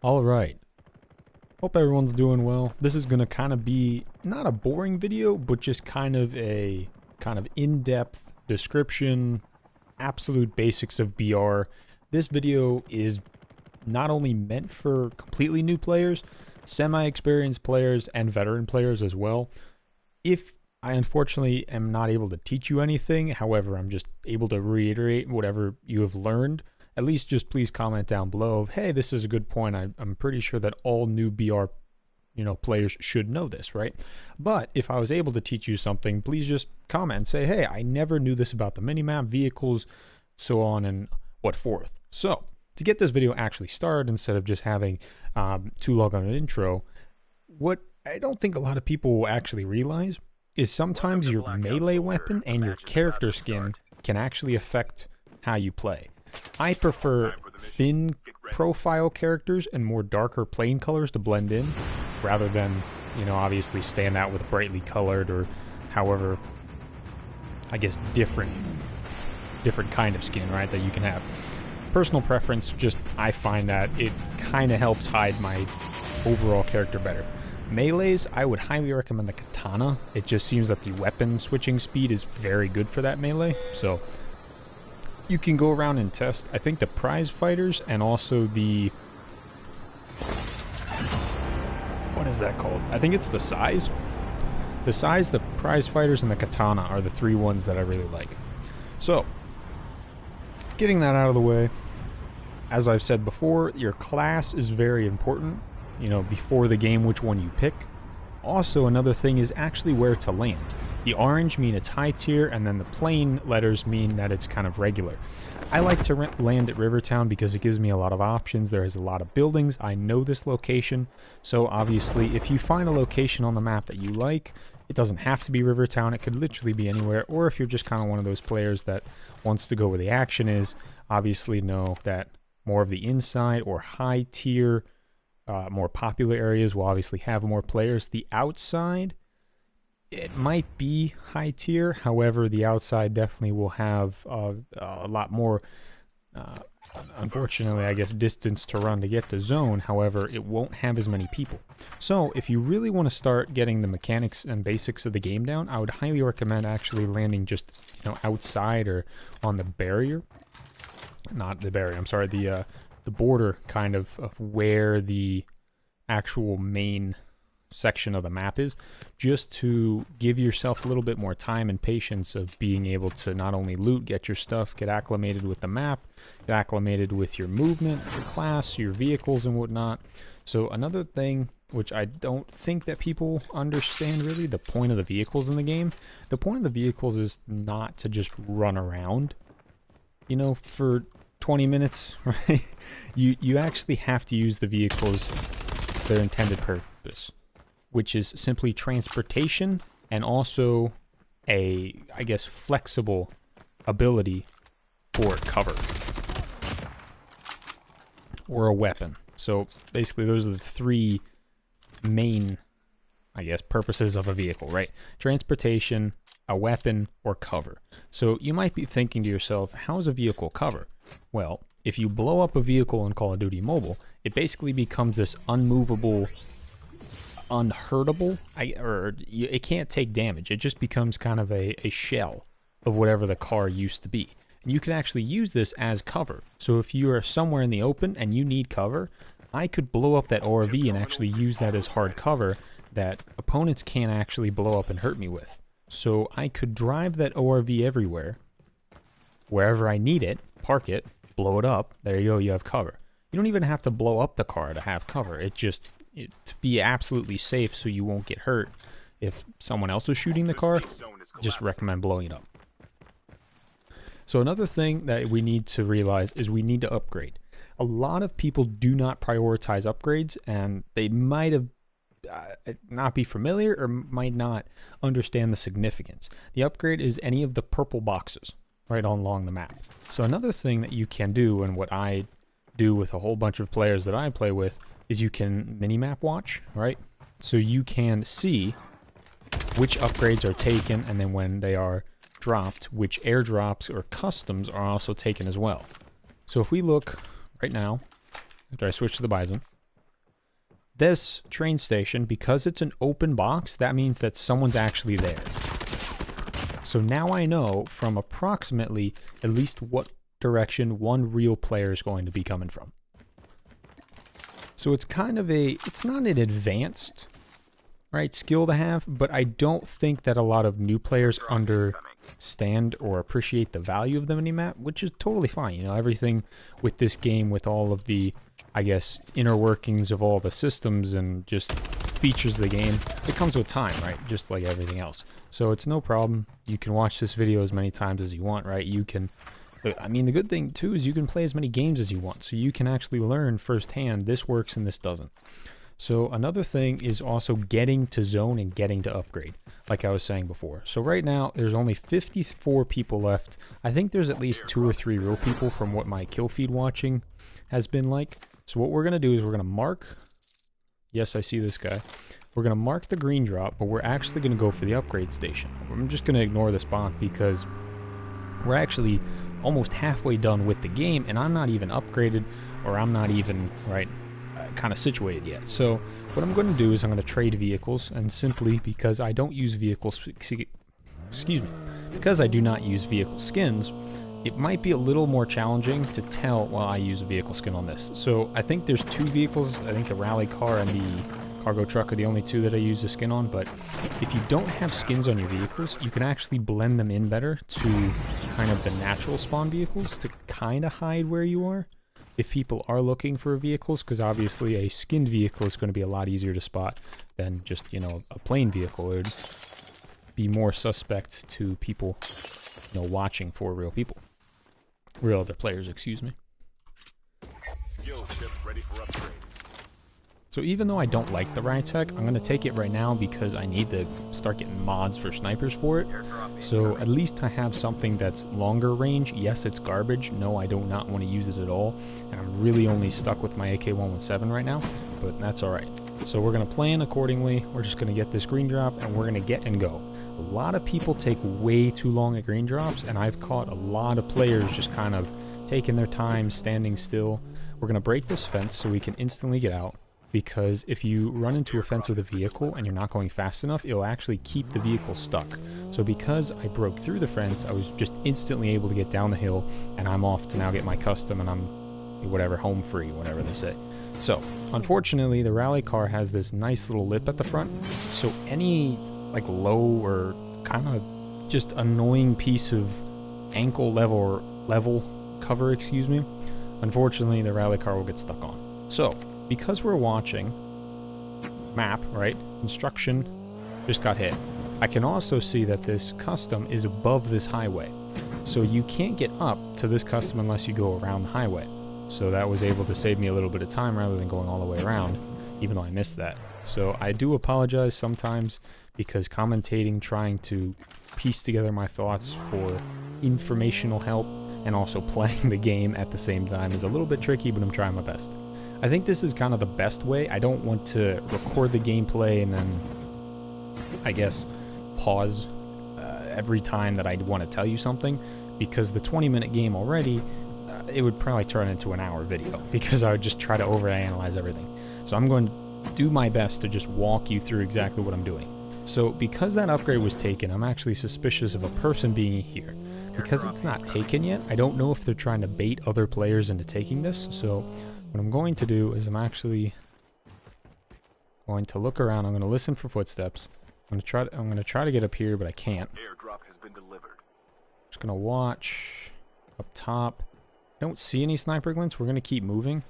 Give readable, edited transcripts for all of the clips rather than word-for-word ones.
Alright, hope everyone's doing well. This is going to kind of be not a boring video, but just kind of a in-depth description, absolute basics of BR. This video is not only meant for completely new players, semi-experienced players, and veteran players as well. If I unfortunately am not able to teach you anything, however, I'm just able to reiterate whatever you have learned, at least just please comment down below of, hey, this is a good point. I'm pretty sure that all new BR players should know this, right? But if I was able to teach you something, please just comment and say, hey, I never knew this about the minimap, vehicles, so on and what forth. So to get this video actually started, instead of just having too long on an intro, what I don't think a lot of people will actually realize is sometimes your melee weapon and your character skin can actually affect how you play. I prefer thin profile characters and more darker plain colors to blend in, rather than, obviously stand out with brightly colored or however, I guess, different kind of skin, right, that you can have. Personal preference, just I find that it kind of helps hide my overall character better. Melees, I would highly recommend the katana. It just seems that the weapon switching speed is very good for that melee, so you can go around and test, I think, the prize fighters and also the... what is that called? I think it's the size. The size, the prize fighters, and the katana are the three ones that I really like. So, getting that out of the way, as I've said before, your class is very important, before the game, which one you pick. Also, another thing is actually where to land. The orange mean it's high tier, and then the plain letters mean that it's kind of regular. I like to land at Rivertown because it gives me a lot of options. There is a lot of buildings. I know this location, so obviously if you find a location on the map that you like, it doesn't have to be Rivertown. It could literally be anywhere, or if you're just kind of one of those players that wants to go where the action is, obviously know that more of the inside or high tier, more popular areas will obviously have more players. The outside, it might be high tier, however, the outside definitely will have a lot more, unfortunately, I guess, distance to run to get to zone. However, it won't have as many people. So if you really want to start getting the mechanics and basics of the game down, I would highly recommend actually landing just outside or on the barrier. Not the barrier, I'm sorry, the border kind of where the actual main section of the map is, just to give yourself a little bit more time and patience of being able to not only loot, get your stuff, get acclimated with the map, get acclimated with your movement, your class, your vehicles and whatnot. So another thing which I don't think that people understand really, the point of the vehicles in the game. The point of the vehicles is not to just run around, for 20 minutes, right? You actually have to use the vehicles for their intended purpose, which is simply transportation and also a, I guess, flexible ability for cover or a weapon. So basically those are the three main, I guess, purposes of a vehicle, right? Transportation, a weapon, or cover. So you might be thinking to yourself, how is a vehicle cover? Well, if you blow up a vehicle in Call of Duty Mobile, it basically becomes this unmovable, unhurtable, it can't take damage. It just becomes kind of a shell of whatever the car used to be. And you can actually use this as cover. So if you are somewhere in the open and you need cover, I could blow up that ORV and actually use that as hard cover that opponents can't actually blow up and hurt me with. So I could drive that ORV everywhere, wherever I need it, park it, blow it up, there you go, you have cover. You don't even have to blow up the car to have cover. To be absolutely safe so you won't get hurt if someone else is shooting the car, just recommend blowing it up. So another thing that we need to realize is we need to upgrade. A lot of people do not prioritize upgrades, and they might have not be familiar or might not understand the significance. The upgrade is any of the purple boxes right along the map. So another thing that you can do, and what I do with a whole bunch of players that I play with, is you can minimap watch, right? So you can see which upgrades are taken, and then when they are dropped, which airdrops or customs are also taken as well. So if we look right now, after I switch to the Bison, this train station, because it's an open box, that means that someone's actually there. So now I know from approximately at least what direction one real player is going to be coming from. So it's kind of it's not an advanced, right, skill to have, but I don't think that a lot of new players understand or appreciate the value of the minimap, which is totally fine. You know, everything with this game, with all of the, I guess, inner workings of all the systems and just features of the game, it comes with time, right? Just like everything else. So it's no problem. You can watch this video as many times as you want, right? You can, I mean, the good thing too is you can play as many games as you want. So you can actually learn firsthand, this works and this doesn't. So another thing is also getting to zone and getting to upgrade, like I was saying before. So right now, there's only 54 people left. I think there's at least 2 or 3 real people from what my kill feed watching has been like. So what we're going to do is we're going to mark, yes, I see this guy. We're going to mark the green drop, but we're actually going to go for the upgrade station. I'm just going to ignore the spawn because we're actually almost halfway done with the game, and I'm not even upgraded, or I'm not even, right, kind of situated yet. So what I'm going to do is I'm going to trade vehicles, and simply because I don't use vehicles, excuse me, because I do not use vehicle skins, it might be a little more challenging to tell while I use a vehicle skin on this. So I think there's 2 vehicles. I think the rally car and the cargo truck are the only 2 that I use a skin on, but if you don't have skins on your vehicles, you can actually blend them in better to kind of the natural spawn vehicles to kind of hide where you are if people are looking for vehicles, because obviously a skinned vehicle is going to be a lot easier to spot than just, you know, a plain vehicle. It would be more suspect to people, you know, watching for real people. Real other players, excuse me. Ready for upgrade. So even though I don't like the riot tech, I'm going to take it right now because I need to start getting mods for snipers for it. So at least I have something that's longer range. Yes, it's garbage. No, I do not want to use it at all. And I'm really only stuck with my AK-117 right now, but that's all right. So we're going to plan accordingly. We're just going to get this green drop and we're going to get and go. A lot of people take way too long at green drops, and I've caught a lot of players just kind of taking their time, standing still. We're going to break this fence so we can instantly get out, because if you run into a fence with a vehicle and you're not going fast enough, it'll actually keep the vehicle stuck. So because I broke through the fence, I was just instantly able to get down the hill, and I'm off to now get my custom, and I'm whatever, home free, whatever they say. So unfortunately, the rally car has this nice little lip at the front, so any like low or kind of just annoying piece of ankle level cover, excuse me, unfortunately the rally car will get stuck on. So because we're watching map, right, instruction just got hit, I can also see that this custom is above this highway, so you can't get up to this custom unless you go around the highway. So that was able to save me a little bit of time rather than going all the way around, even though I missed that. So I do apologize sometimes, because commentating, trying to piece together my thoughts for informational help and also playing the game at the same time is a little bit tricky, but I'm trying my best. I think this is kind of the best way. I don't want to record the gameplay and then, I guess, pause every time that I want to tell you something, because the 20-minute game already, it would probably turn into an hour video, because I would just try to overanalyze everything. So I'm going to do my best to just walk you through exactly what I'm doing. So because that upgrade was taken, I'm actually suspicious of a person being here. Because it's not taken yet, I don't know if they're trying to bait other players into taking this. So what I'm going to do is I'm actually going to look around. I'm going to listen for footsteps. I'm going to try to get up here, but I can't. Airdrop has been delivered. Just going to watch up top. I don't see any sniper glints. We're going to keep moving.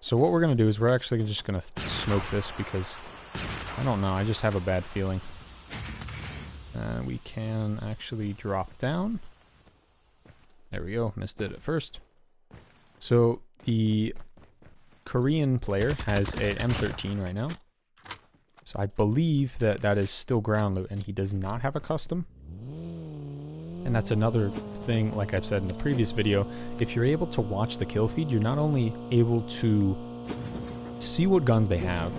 So what we're going to do is we're actually just going to smoke this, because I don't know, I just have a bad feeling. We can actually drop down. There we go, missed it at first. So the Korean player has an M13 right now. So I believe that that is still ground loot, and he does not have a custom. And that's another thing, like I've said in the previous video, if you're able to watch the kill feed, you're not only able to see what guns they have,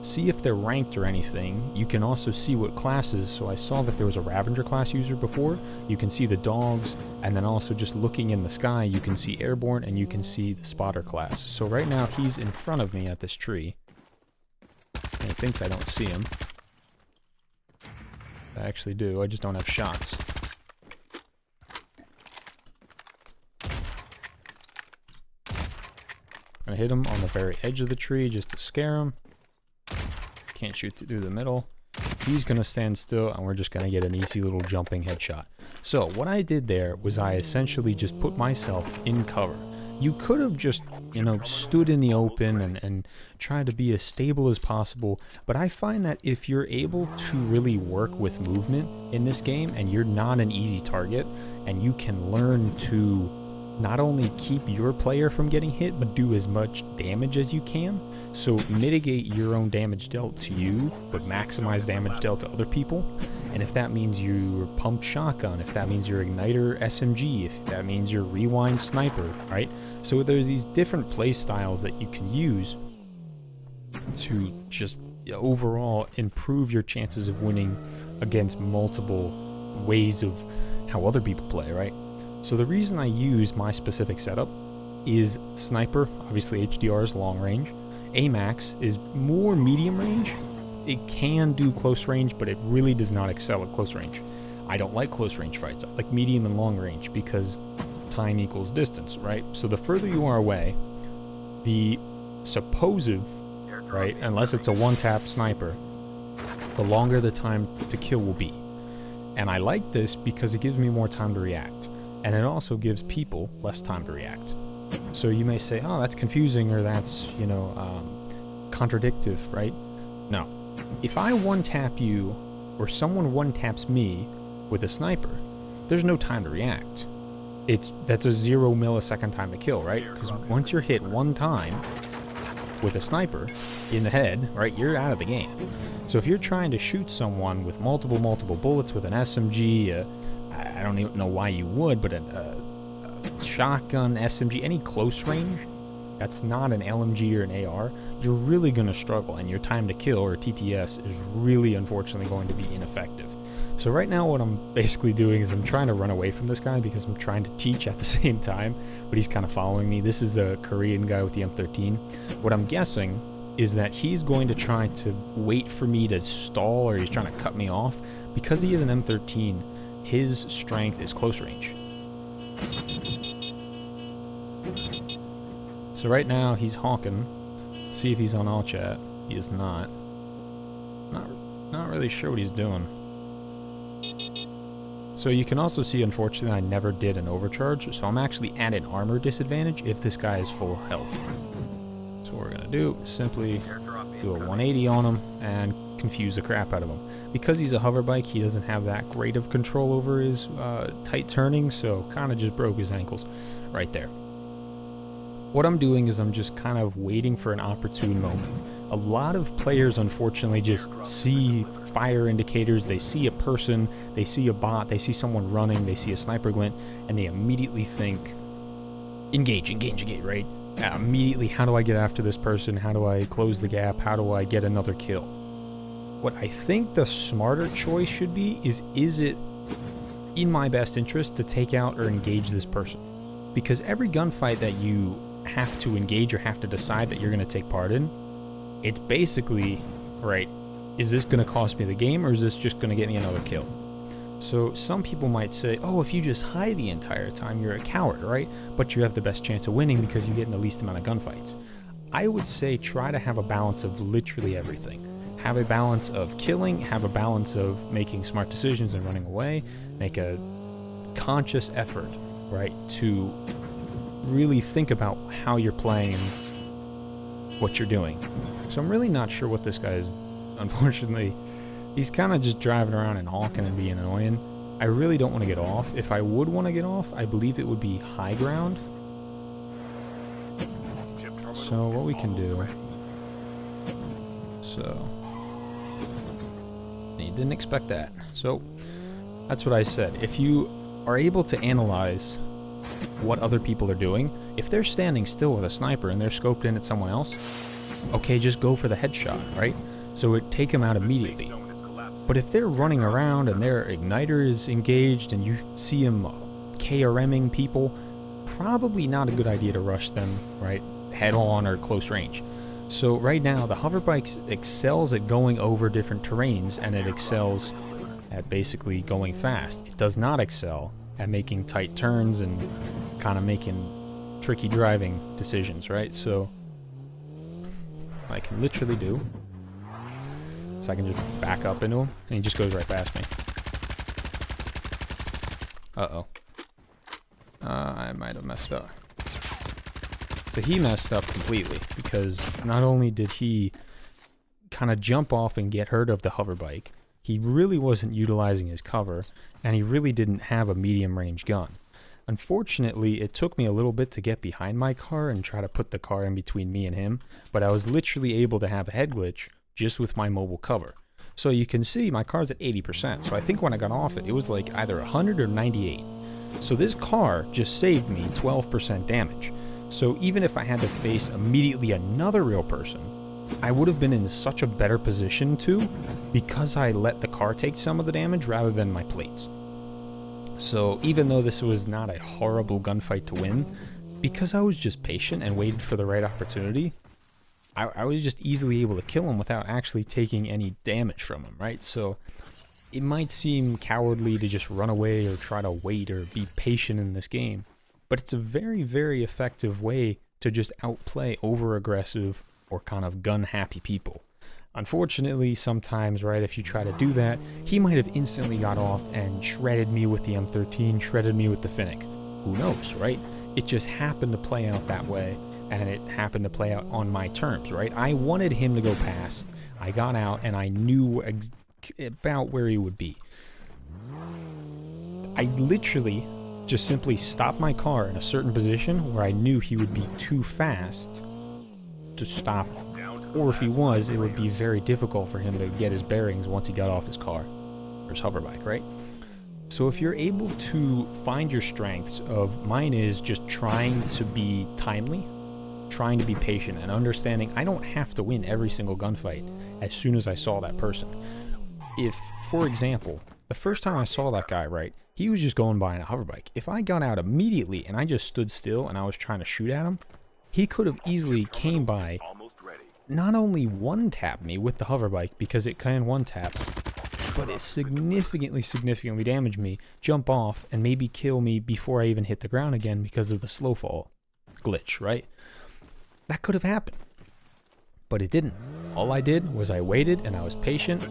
see if they're ranked or anything. You can also see what classes. So I saw that there was a Ravager class user before. You can see the dogs, and then also just looking in the sky, you can see airborne and you can see the spotter class. So right now he's in front of me at this tree. And he thinks I don't see him. I actually do, I just don't have shots. I'm gonna hit him on the very edge of the tree just to scare him. Can't shoot through the middle. He's gonna stand still and we're just gonna get an easy little jumping headshot. So what I did there was I essentially just put myself in cover. You could have just, you know, stood in the open and tried to be as stable as possible, but I find that if you're able to really work with movement in this game and you're not an easy target and you can learn to not only keep your player from getting hit, but do as much damage as you can. So mitigate your own damage dealt to you, but maximize damage dealt to other people. And if that means your pump shotgun, if that means your igniter SMG, if that means your rewind sniper, right? So there's these different play styles that you can use to just overall improve your chances of winning against multiple ways of how other people play, right? So the reason I use my specific setup is sniper, obviously HDR is long range. AMAX is more medium range. It can do close range, but it really does not excel at close range. I don't like close range fights. I like medium and long range because time equals distance, right? So the further you are away, the supposed, right, unless it's a one-tap sniper, the longer the time to kill will be. And I like this because it gives me more time to react. And it also gives people less time to react. So you may say, oh, that's confusing, or that's, you know, contradictive, right? No. If I one-tap you, or someone one-taps me with a sniper, there's no time to react. That's a 0 millisecond time to kill, right? Because once you're hit one time with a sniper in the head, right, you're out of the game. So if you're trying to shoot someone with multiple bullets with an SMG, I don't even know why you would, but a shotgun, SMG, any close range that's not an LMG or an AR, you're really going to struggle, and your time to kill, or TTS, is really unfortunately going to be ineffective. So right now what I'm basically doing is I'm trying to run away from this guy because I'm trying to teach at the same time, but he's kind of following me. This is the Korean guy with the M13. What I'm guessing is that he's going to try to wait for me to stall, or he's trying to cut me off. Because he is an M13, his strength is close range. So right now he's honking. See if he's on all chat. He is not. Not really sure what he's doing. So you can also see, unfortunately, I never did an overcharge, so I'm actually at an armor disadvantage if this guy is full health. So what we're gonna do is simply do a 180 on him and confuse the crap out of him. Because he's a hover bike, he doesn't have that great of control over his tight turning, so kind of just broke his ankles right there. What I'm doing is I'm just kind of waiting for an opportune moment. A lot of players, unfortunately, just see fire indicators, they see a person, they see a bot, they see someone running, they see a sniper glint, and they immediately think, engage, right? Immediately, how do I get after this person? How do I close the gap? How do I get another kill? What I think the smarter choice should be is it in my best interest to take out or engage this person? Because every gunfight that you have to engage or have to decide that you're going to take part in, it's basically, right, is this going to cost me the game, or is this just going to get me another kill? So some people might say, oh, if you just hide the entire time, you're a coward, right? But you have the best chance of winning because you get in the least amount of gunfights. I would say try to have a balance of literally everything. Have a balance of killing, have a balance of making smart decisions and running away, make a conscious effort, right, to really think about how you're playing and what you're doing. So I'm really not sure what this guy is. Unfortunately, he's kind of just driving around and honking and being annoying. I really don't want to get off. If I would want to get off, I believe it would be high ground. So what we can do, so you didn't expect that. So that's what I said. If you are able to analyze what other people are doing, if they're standing still with a sniper and they're scoped in at someone else, okay, just go for the headshot, right? so it'd take them out immediately. But if they're running around and their igniter is engaged and you see them KRMing people, probably not a good idea to rush them, right, head on or close range. So right now, the hoverbike excels at going over different terrains, and it excels at basically going fast. It does not excel at making tight turns and kind of making tricky driving decisions, right? So I can literally do is I can just back up into him, and he just goes right past me. Uh-oh. I might have messed up. So he messed up completely, because not only did he kind of jump off and get hurt of the hoverbike, he really wasn't utilizing his cover, and he really didn't have a medium range gun. Unfortunately, it took me a little bit to get behind my car and try to put the car in between me and him, but I was literally able to have a head glitch just with my mobile cover. So you can see my car's at 80%, so I think when I got off it, it was like either 100 or 98. So this car just saved me 12% damage. So even if I had to face immediately another real person, I would have been in such a better position too, because I let the car take some of the damage rather than my plates. So even though this was not a horrible gunfight to win, because I was just patient and waited for the right opportunity, I was just easily able to kill him without actually taking any damage from him, right? So it might seem cowardly to just run away or try to wait or be patient in this game, but it's a very, very effective way to just outplay over-aggressive or kind of gun-happy people. Unfortunately, sometimes, right, if you try to do that, he might have instantly got off and shredded me with the M13, shredded me with the Finnick. Who knows, right? It just happened to play out that way, and it happened to play out on my terms, right? I wanted him to go past, I got out, and I knew about where he would be. I literally just simply stopped my car in a certain position where I knew he would be too fast to stop, or if he was, it would be very difficult for him to get his bearings once he got off his car or his hoverbike, right? So if you're able to find your strengths of, mine is just trying to be timely, trying to be patient, and understanding I don't have to win every single gunfight as soon as I saw that person. If, for example, the first time I saw that guy, right, he was just going by in a hoverbike. If I got out immediately and I just stood still and I was trying to shoot at him, he could have easily came by, not only one-tap me with the hoverbike, because it can one-tap, but it significantly damaged me, jump off, and maybe kill me before I even hit the ground again because of the slow fall glitch, right? That could have happened, but it didn't. All I did was I waited and I was patient.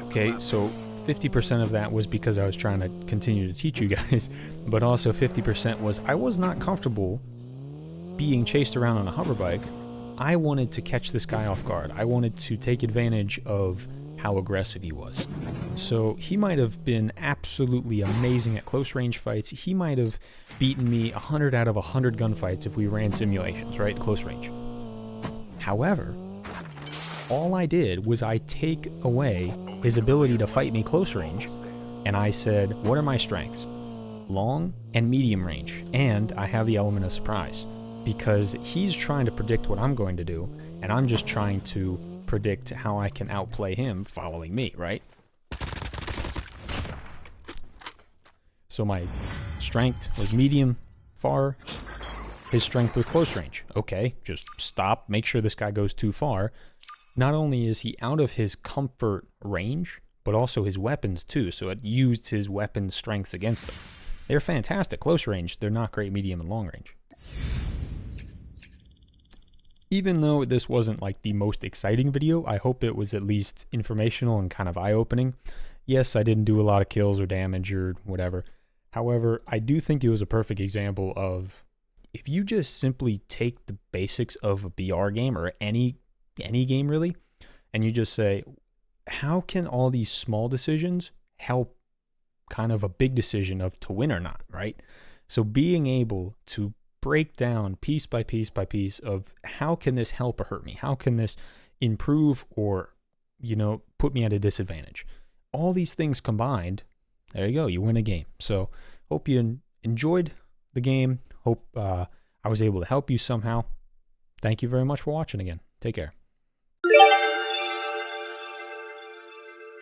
Okay, so 50% of that was because I was trying to continue to teach you guys, but also 50% was I was not comfortable being chased around on a hoverbike. I wanted to catch this guy off guard. I wanted to take advantage of how aggressive he was. So he might have been absolutely amazing at close range fights. He might have beaten me 100 out of 100 gunfights if we ran simulations, right? Close range. However, all I did was I take away his ability to fight me close range, and I said, what are my strengths? Long and medium range, and I have the element of surprise, because he's trying to predict what I'm going to do, and I'm just trying to predict how I can outplay him following me, right? So my strength was medium, far. His strength was close range. Okay, just stop, make sure this guy goes too far. Not only is he out of his comfort range, but also his weapons too, so it used his weapon strengths against him. They're fantastic close range, they're not great medium and long range. Even though this wasn't like the most exciting video, I hope it was at least informational and kind of eye-opening. Yes, I didn't do a lot of kills or damage or whatever. However, I do think it was a perfect example of, if you just simply take the basics of a BR game, or any game really, and you just say, how can all these small decisions help kind of a big decision of to win or not, right? So being able to break down piece by piece by piece of how can this help or hurt me? How can this improve or, you know, put me at a disadvantage? All these things combined, there you go, you win a game. So hope you enjoyed the game. Hope I was able to help you somehow. Thank you very much for watching again. Take care.